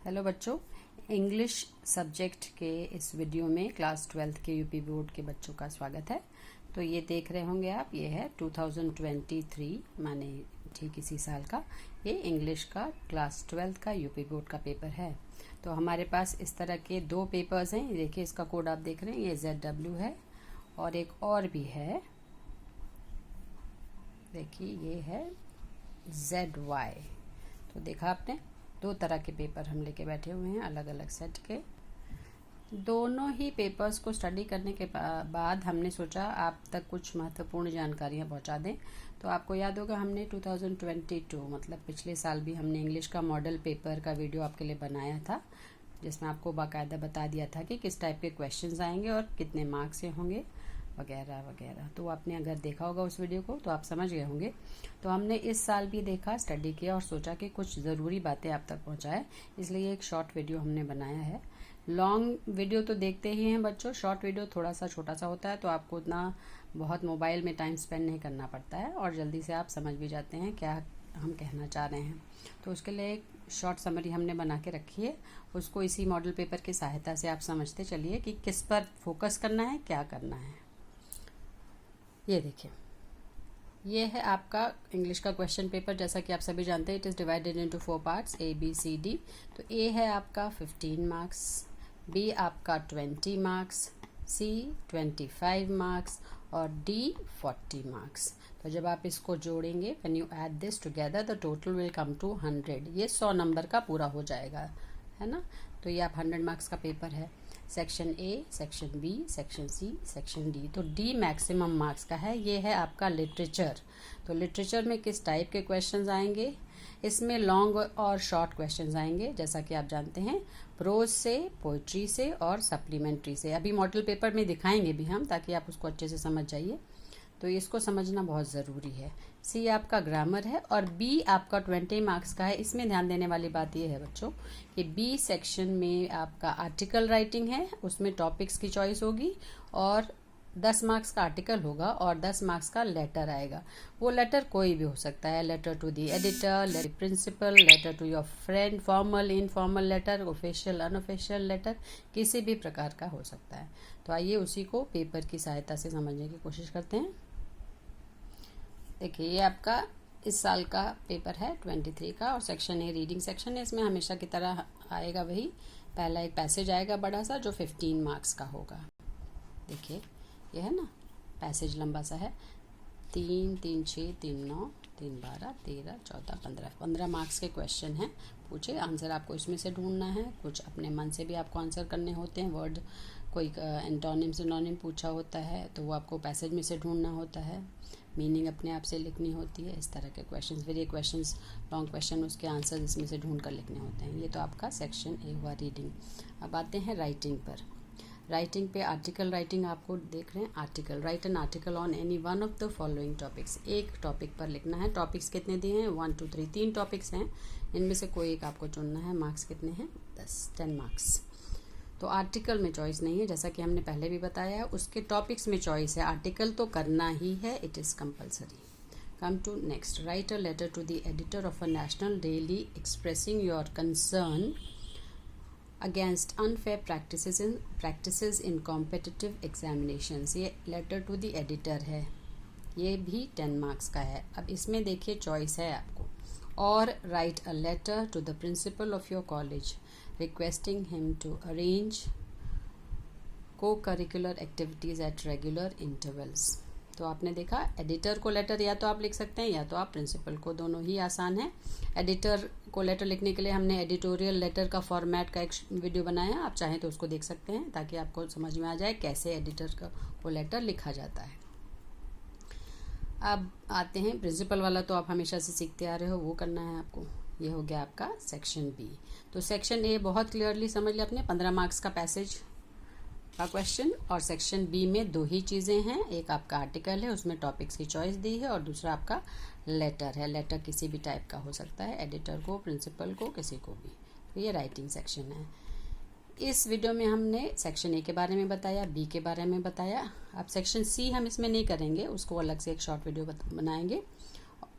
Hello बच्चों, English subject के इस वीडियो में क्लास 12th के यूपी बोर्ड के बच्चों का स्वागत है। तो ये देख रहे होंगे आप, ये है 2023 माने ठीक इसी साल का ये इंग्लिश का क्लास 12th का यूपी बोर्ड का पेपर है। तो हमारे पास इस तरह के दो पेपर्स हैं। देखिए इसका कोड आप देख रहे हैं, ये ZW है और एक और भी है, देखिए ये है ZY। तो देखा आपने, दो तरह के पेपर हम लेके बैठे हुए हैं अलग अलग सेट के। दोनों ही पेपर्स को स्टडी करने के बाद हमने सोचा आप तक कुछ महत्वपूर्ण जानकारियां पहुंचा दें। तो आपको याद होगा हमने 2022 मतलब पिछले साल भी हमने इंग्लिश का मॉडल पेपर का वीडियो आपके लिए बनाया था, जिसमें आपको बाकायदा बता दिया था कि किस टाइप के क्वेश्चंस आएंगे और कितने मार्क्स से होंगे वगैरह वगैरह। तो आपने अगर देखा होगा उस वीडियो को तो आप समझ गए होंगे। तो हमने इस साल भी देखा, स्टडी किया और सोचा कि कुछ ज़रूरी बातें आप तक पहुंचाए, इसलिए एक शॉर्ट वीडियो हमने बनाया है। लॉन्ग वीडियो तो देखते ही हैं बच्चों, शॉर्ट वीडियो थोड़ा सा छोटा सा होता है तो आपको उतना बहुत मोबाइल में टाइम स्पेंड नहीं करना पड़ता है और जल्दी से आप समझ भी जाते हैं क्या हम कहना चाह रहे हैं। तो उसके लिए एक शॉर्ट समरी हमने बना के रखी है, उसको इसी मॉडल पेपर की सहायता से आप समझते चलिए कि किस पर फोकस करना है, क्या करना है। ये देखिए, ये है आपका इंग्लिश का क्वेश्चन पेपर। जैसा कि आप सभी जानते हैं, it is divided into 4 parts ABCD। तो A है आपका 15 मार्क्स, B आपका 20 मार्क्स, C 25 मार्क्स और D 40 मार्क्स। तो जब आप इसको जोड़ेंगे, when you add this together the total will come to 100। ये 100 नंबर का पूरा हो जाएगा, है ना। तो ये आप 100 मार्क्स का पेपर है। Section A, section B, section C, section D। तो D मैक्सिमम मार्क्स का है। ये है आपका लिटरेचर। तो लिटरेचर में किस टाइप के क्वेश्चंस आएंगे? इसमें लॉन्ग और शॉर्ट क्वेश्चंस आएंगे, जैसा कि आप जानते हैं, प्रोज से, पोइट्री से और सप्लीमेंट्री से। अभी मॉडल पेपर में दिखाएंगे भी हम, ताकि आप उसको अच्छे से समझ जाइए। तो इसको समझना बहुत ज़रूरी है। C आपका ग्रामर है और B आपका 20 मार्क्स का है। इसमें ध्यान देने वाली बात यह है बच्चों कि B सेक्शन में आपका आर्टिकल राइटिंग है, उसमें टॉपिक्स की चॉइस होगी और 10 मार्क्स का आर्टिकल होगा और 10 मार्क्स का लेटर आएगा। वो लेटर कोई भी हो सकता है, letter to the editor, letter principal, letter to your friend, formal informal letter, official unofficial letter, किसी भी प्रकार का हो सकता है। तो आइए उसी को पेपर की सहायता से समझने की कोशिश करते हैं। देखिए, ये आपका इस साल का पेपर है 23 का और सेक्शन A रीडिंग सेक्शन है। इसमें हमेशा की तरह आएगा वही, पहला एक पैसेज आएगा बड़ा सा जो 15 मार्क्स का होगा। देखिए ये है ना, पैसेज लंबा सा है, 3, 3, 6, 3, 9, 3, 12, 13, 14, 15 मार्क्स के क्वेश्चन हैं। पूछे, आंसर आपको इसमें से ढूंढना है। कुछ अपने मन से भी आपको आंसर करने होते हैं। वर्ड कोई एंटोनिम सिनोनिम पूछा होता है तो वो आपको पैसेज में से ढूंढना होता है। मीनिंग अपने आप से लिखनी होती है। इस तरह के क्वेश्चंस, फिर ये क्वेश्चंस लॉन्ग क्वेश्चन, उसके आंसर इसमें से ढूंढ कर लिखने होते हैं। ये तो आपका सेक्शन A हुआ रीडिंग। अब आते हैं राइटिंग पर। राइटिंग पे आर्टिकल राइटिंग आपको देख रहे हैं। Article, right an article on any one of the following topics. एक टॉपिक पर लिखना है। टॉपिक्स कितने दिए हैं? 1, 2, 3, 3 टॉपिक्स हैं। इनमें से कोई एक आपको चुनना है। मार्क्स कितने हैं? 10 मार्क्स। तो आर्टिकल में चॉइस नहीं है, जैसा कि हमने पहले भी बताया है। उसके टॉपिक्स में चॉइस है। आर्टिकल तो करना ही है, it is compulsory. Come to next, write a letter to the editor of a national daily expressing your concern against unfair practices in competitive examinations. ये लेटर टू द एडिटर है, ये भी 10 marks का है। अब इसमें देखिए चॉइस है आपको, और write a letter to the principal of your college requesting him to arrange co-curricular activities at regular intervals। तो आपने देखा, एडिटर को लेटर या तो आप लिख सकते हैं या तो आप प्रिंसिपल को, दोनों ही आसान है। एडिटर को लेटर लिखने के लिए हमने एडिटोरियल लेटर का फॉर्मेट का एक वीडियो बनाया, आप चाहें तो उसको देख सकते हैं ताकि आपको समझ में आ जाए कैसे एडिटर को लेटर लिखा जाता है। अब आते हैं प्रिंसिपल वाला, तो आप हमेशा से सीखते आ रहे हो, वो करना है आपको। ये हो गया आपका सेक्शन B। तो सेक्शन A बहुत क्लियरली समझ लिया आपने, 15 मार्क्स का पैसेज का क्वेश्चन, और सेक्शन B में दो ही चीज़ें हैं। एक आपका आर्टिकल है, उसमें टॉपिक्स की चॉइस दी है, और दूसरा आपका लेटर है। लेटर किसी भी टाइप का हो सकता है, एडिटर को, प्रिंसिपल को, किसी को भी। तो ये राइटिंग सेक्शन है। इस वीडियो में हमने सेक्शन A के बारे में बताया, B के बारे में बताया। अब सेक्शन C हम इसमें नहीं करेंगे, उसको अलग से एक शॉर्ट वीडियो बनाएंगे।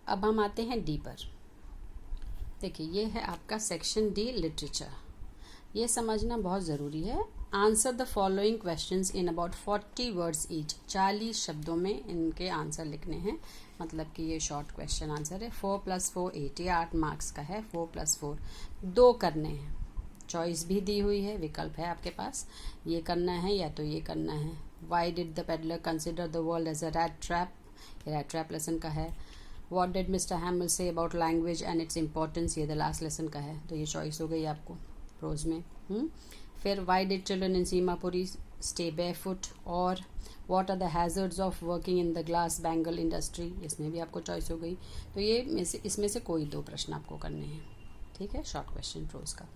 अब हम आते हैं D पर। देखिए, ये है आपका सेक्शन D लिटरेचर। ये समझना बहुत ज़रूरी है। Answer the following questions in about 40 words each. 40 शब्दों में इनके आंसर लिखने हैं, मतलब कि ये शॉर्ट क्वेश्चन आंसर है। 4 + 4 8, ये 8 मार्क्स का है। 4 + 4 2 करने हैं। चॉइस भी दी हुई है, विकल्प है आपके पास, ये करना है या तो ये करना है। Why did the peddler consider the world as a rat trap, ये रैट ट्रैप लेसन का है। What did mister Hamel say about language and its importance, ये द लास्ट लेसन का है। तो ये चॉइस हो गई आपको प्रोज में। फिर why did children in Seemapuri stay barefoot, और what are the hazards of working in the glass bangle industry, इसमें भी आपको चॉइस हो गई। तो ये इसमें से कोई 2 प्रश्न आपको करने हैं, ठीक है, शॉर्ट क्वेश्चन प्रोज का।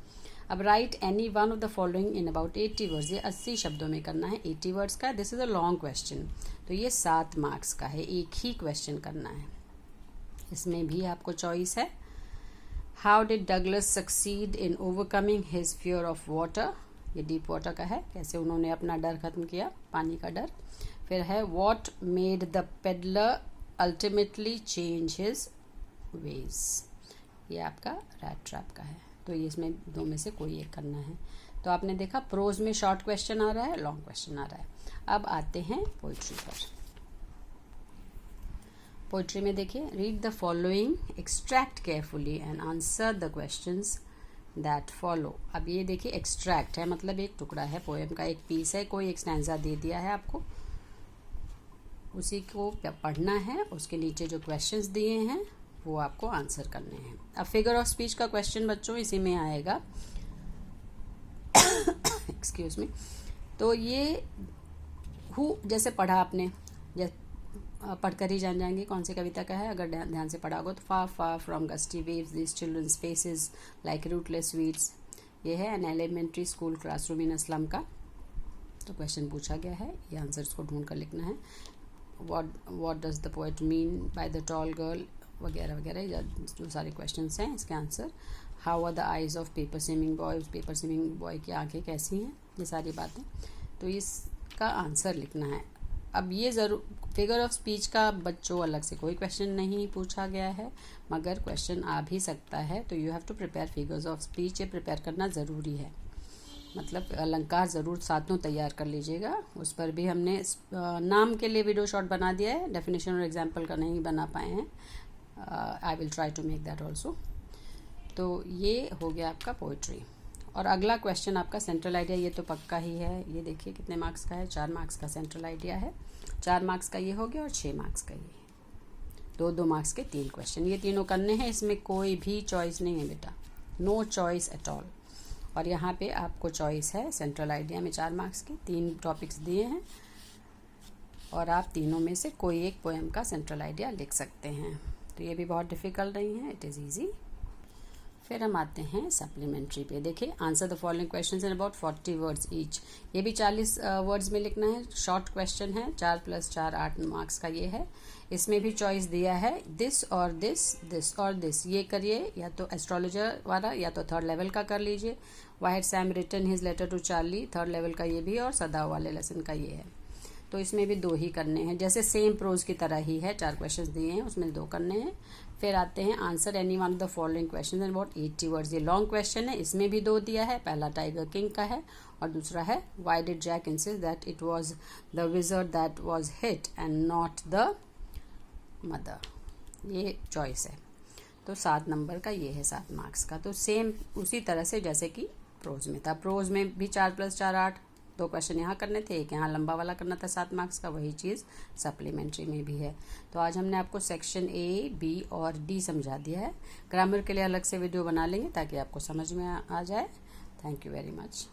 अब right any one of the following in about 80 words, ये 80 शब्दों में करना है। 80 वर्ड्स का, this is a long question, तो ये 7 मार्क्स का है, एक ही क्वेश्चन करना है। इसमें भी आपको चॉइस है। How did Douglas succeed in overcoming his fear of water, ये डीप वाटर का है, कैसे उन्होंने अपना डर खत्म किया, पानी का डर। फिर है what made the peddler ultimately change his veg, ये आपका रैट ट्रैप का है। तो ये इसमें 2 में से कोई एक करना है। तो आपने देखा प्रोज में शॉर्ट क्वेश्चन आ रहा है, लॉन्ग क्वेश्चन आ रहा है। अब आते हैं पोइट्री पर। पोइट्री में देखिए, read the following, extract carefully and answer the questions that follow. अब ये देखिए एक्सट्रैक्ट है, मतलब एक टुकड़ा है, पोएम का एक पीस है, कोई एक स्टैंजा दे दिया है आपको, उसी को पढ़ना है, उसके नीचे जो क्वेश्चंस दिए हैं वो आपको आंसर करने हैं। अब फिगर ऑफ स्पीच का क्वेश्चन बच्चों इसी में आएगा, एक्सक्यूज मी। तो ये हु जैसे पढ़ा आपने, पढ़कर ही जान जाएंगे कौन सी कविता का है, अगर ध्यान से पढ़ा होगा तो। Far far from gusty waves this children's faces like rootless weeds, ये है an elementary school classroom in a slum का। तो क्वेश्चन पूछा गया है, ये आंसर्स को ढूंढ कर लिखना है। What does the poet mean by the tall girl, वगैरह वगैरह, जो सारे क्वेश्चंस हैं इसके answer. How are the eyes of paper swimming boy, paper swimming boy की आंखें कैसी हैं, ये सारी बातें। तो इसका आंसर लिखना है। अब ये ज़रूर फिगर ऑफ स्पीच का बच्चों अलग से कोई क्वेश्चन नहीं पूछा गया है, मगर क्वेश्चन आ भी सकता है, तो you have to prepare figures of speech, ये प्रिपेयर करना ज़रूरी है। मतलब अलंकार ज़रूर साथ में तैयार कर लीजिएगा। उस पर भी हमने नाम के लिए वीडियो शॉर्ट बना दिया है, डेफिनेशन और एग्जाम्पल का नहीं बना पाए हैं। I will try to make that also. तो ये हो गया आपका पोइट्री। और अगला क्वेश्चन आपका सेंट्रल आइडिया, ये तो पक्का ही है। ये देखिए कितने मार्क्स का है, 4 मार्क्स का सेंट्रल आइडिया है। 4 मार्क्स का ये हो गया और 6 मार्क्स का ये, 2-2 मार्क्स के 3 क्वेश्चन, ये तीनों करने हैं। इसमें कोई भी चॉइस नहीं है बेटा, नो चॉइस एट ऑल। और यहाँ पे आपको चॉइस है सेंट्रल आइडिया में 4 मार्क्स की, 3 टॉपिक्स दिए हैं और आप तीनों में से कोई एक पोएम का सेंट्रल आइडिया लिख सकते हैं। तो ये भी बहुत डिफिकल्ट नहीं है, इट इज़ ईजी। फिर हम आते हैं सप्लीमेंट्री पे। देखिए, answer the following questions in about 40 words each, ये भी 40 वर्ड्स में लिखना है। शॉर्ट क्वेश्चन है, 4 + 4 8 मार्क्स का ये है। इसमें भी चॉइस दिया है, दिस और दिस, दिस और दिस, ये करिए, या तो एस्ट्रोलॉजर वाला या तो 3rd लेवल का कर लीजिए। Why had Sam written his letter to Charlie, 3rd level का ये भी, और सदा वाले लेसन का ये है। तो इसमें भी 2 ही करने हैं, जैसे सेम प्रोज की तरह ही है। 4 क्वेश्चंस दिए हैं, उसमें 2 करने हैं। फिर आते हैं answer any one of the following question in about 80 words, ये लॉन्ग क्वेश्चन है, इसमें भी 2 दिया है। पहला टाइगर किंग का है और दूसरा है why did Jack insist that it was the wizard that was hit and not the mother, ये चॉइस है। तो 7 नंबर का ये है, 7 मार्क्स का। तो सेम उसी तरह से जैसे कि प्रोज में था। प्रोज में भी 4 + 4 8, 2 क्वेश्चन यहाँ करने थे, एक यहाँ लंबा वाला करना था 7 मार्क्स का, वही चीज़ सप्लीमेंट्री में भी है। तो आज हमने आपको सेक्शन A, B और D समझा दिया है। ग्रामर के लिए अलग से वीडियो बना लेंगे ताकि आपको समझ में आ जाए। Thank you very much.